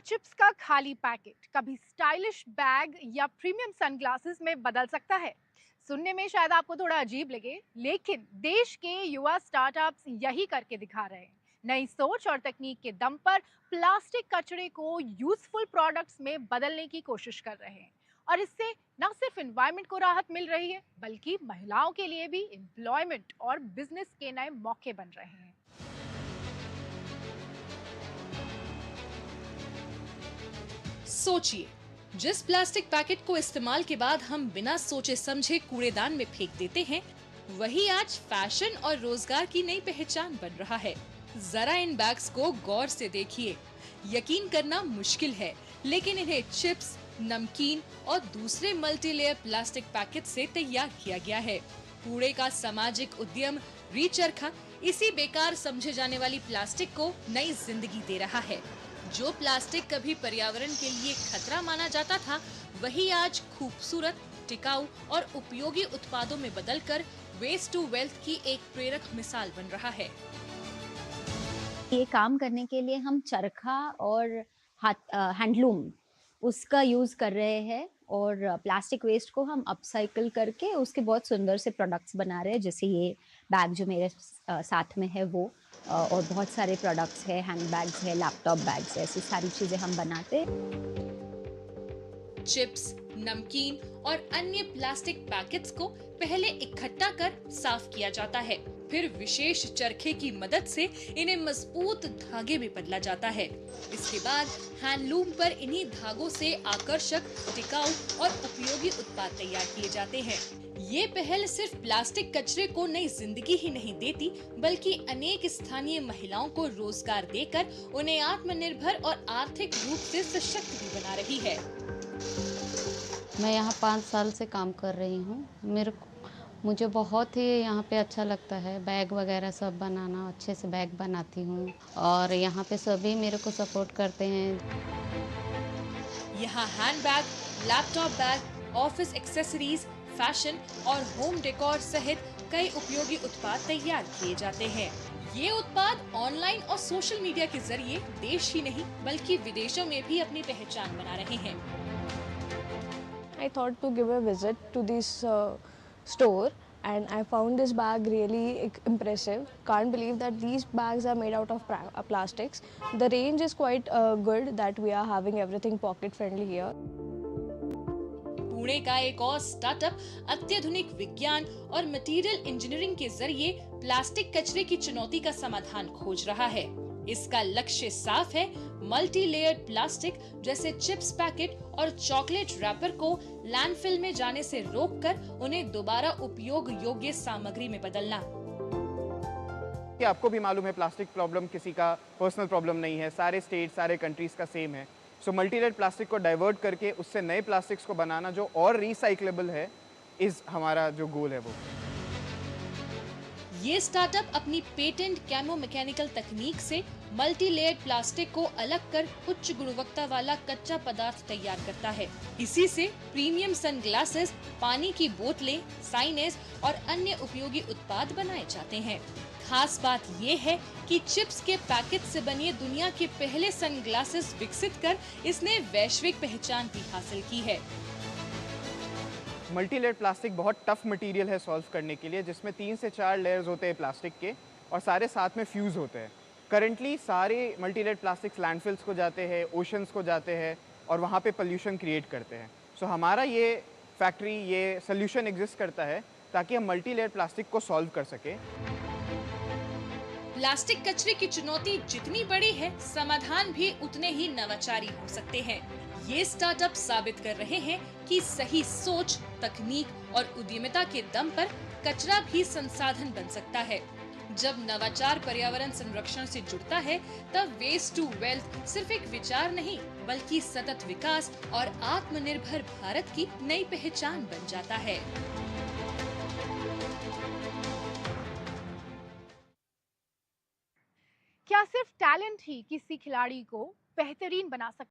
Chips का खाली packet कभी स्टाइलिश बैग या प्रीमियम सनग्लासेस में बदल सकता है। सुनने में शायद आपको थोड़ा अजीब लगे, लेकिन देश के युवा स्टार्टअप्स यही करके दिखा रहे हैं। नई सोच और तकनीक के दम पर प्लास्टिक कचरे को यूजफुल प्रोडक्ट्स में बदलने की कोशिश कर रहे हैं। और इससे न सिर्फ एनवायरनमेंट को राहत मिल रही है, बल्कि महिलाओं के लिए भी एम्प्लॉयमेंट और बिजनेस के नए मौके बन रहे हैं। सोचिए, जिस प्लास्टिक पैकेट को इस्तेमाल के बाद हम बिना सोचे समझे कूड़ेदान में फेंक देते हैं, वही आज फैशन और रोजगार की नई पहचान बन रहा है। जरा इन बैग्स को गौर से देखिए। यकीन करना मुश्किल है, लेकिन इन्हें चिप्स, नमकीन और दूसरे मल्टीलेयर प्लास्टिक पैकेट से तैयार किया गया है। कूड़े का सामाजिक उद्यम रीचरखा इसी बेकार समझे जाने वाली प्लास्टिक को नई जिंदगी दे रहा है। जो प्लास्टिक कभी पर्यावरण के लिए खतरा माना जाता था, वही आज खूबसूरत, टिकाऊ और उपयोगी उत्पादों में बदलकर वेस्ट टू वेल्थ की एक प्रेरक मिसाल बन रहा है। ये काम करने के लिए हम चरखा और हैंडलूम उसका यूज कर रहे हैं और प्लास्टिक वेस्ट को हम अपसाइकल करके उसके बहुत सुंदर से प्रोडक्ट्स बना रहे हैं, जैसे ये बैग जो मेरे साथ में है वो, और बहुत सारे प्रोडक्ट्स है, हैंड बैग्स है, लैपटॉप बैग्स है, ऐसी सारी चीजें हम बनाते हैं। चिप्स, नमकीन और अन्य प्लास्टिक पैकेट्स को पहले इकट्ठा कर साफ किया जाता है, फिर विशेष चरखे की मदद से इन्हें मजबूत धागे में बदला जाता है। इसके बाद हैंडलूम पर इन्हीं धागों से आकर्षक, टिकाऊ और उपयोगी उत्पाद तैयार किए जाते हैं। ये पहल सिर्फ प्लास्टिक कचरे को नई जिंदगी ही नहीं देती, बल्कि अनेक स्थानीय महिलाओं को रोजगार देकर उन्हें आत्मनिर्भर और आर्थिक रूप से सशक्त भी बना रही है। मैं यहाँ 5 साल से काम कर रही हूँ। मुझे बहुत ही यहाँ पे अच्छा लगता है। बैग वगैरह सब बनाना, अच्छे से बैग बनाती हूँ और यहाँ पे सभी मेरे को सपोर्ट करते हैं। यहाँ hand bag, laptop bag, office accessories, fashion और होम डेकोर सहित कई उपयोगी उत्पाद तैयार किए जाते हैं। ये उत्पाद ऑनलाइन और सोशल मीडिया के जरिए देश ही नहीं बल्कि विदेशों में भी अपनी पहचान बना रहे हैं। I thought to give a visit to this store and I found this bag really impressive. Can't believe that these bags are made out of plastics. The range is quite good that we are having everything pocket friendly here. Pune का एक और startup अत्याधुनिक विज्ञान और material engineering के जरिए plastic कचरे की चुनौती का समाधान खोज रहा है। इसका लक्ष्य साफ है, मल्टी लेयर्ड प्लास्टिक जैसे चिप्स पैकेट और चॉकलेट रैपर को लैंडफिल में जाने से रोककर उन्हें दोबारा उपयोग योग्य सामग्री में बदलना। कि आपको भी मालूम है, प्लास्टिक प्रॉब्लम किसी का पर्सनल प्रॉब्लम नहीं है, सारे स्टेट, सारे कंट्रीज का सेम है। सो मल्टी लेयर्ड प्लास्टिक को डाइवर्ट करके उससे नए प्लास्टिक्स को बनाना जो और रिसाइक्लेबल है, इस हमारा जो गोल है वो। ये स्टार्टअप अपनी पेटेंट कैमो मैकेनिकल तकनीक से मल्टी लेयर्ड प्लास्टिक को अलग कर उच्च गुणवत्ता वाला कच्चा पदार्थ तैयार करता है। इसी से प्रीमियम सनग्लासेस, पानी की बोतलें, साइनेज और अन्य उपयोगी उत्पाद बनाए जाते हैं। खास बात ये है कि चिप्स के पैकेट से बने दुनिया के पहले सनग्लासेस विकसित कर इसने वैश्विक पहचान भी हासिल की है। मल्टी लेयर प्लास्टिक बहुत टफ मटेरियल है सॉल्व करने के लिए, जिसमें 3 से 4 लेयर्स होते हैं प्लास्टिक के और सारे साथ में फ्यूज़ होते हैं। करंटली सारे मल्टी लेयर प्लास्टिक्स लैंडफिल्स को जाते हैं, ओशंस को जाते हैं और वहाँ पे पोल्यूशन क्रिएट करते हैं। सो हमारा ये फैक्ट्री, ये सोल्यूशन एग्जिस्ट करता है ताकि हम मल्टी लेयर प्लास्टिक को सॉल्व कर सकें। प्लास्टिक कचरे की चुनौती जितनी बड़ी है, समाधान भी उतने ही नवाचारी हो सकते हैं। ये स्टार्टअप साबित कर रहे हैं कि सही सोच, तकनीक और उद्यमिता के दम पर कचरा भी संसाधन बन सकता है। जब नवाचार पर्यावरण संरक्षण से जुड़ता है, तब वेस्ट टू वेल्थ सिर्फ एक विचार नहीं, बल्कि सतत विकास और आत्मनिर्भर भारत की नई पहचान बन जाता है। क्या सिर्फ टैलेंट ही किसी खिलाड़ी को बेहतरीन बना सकता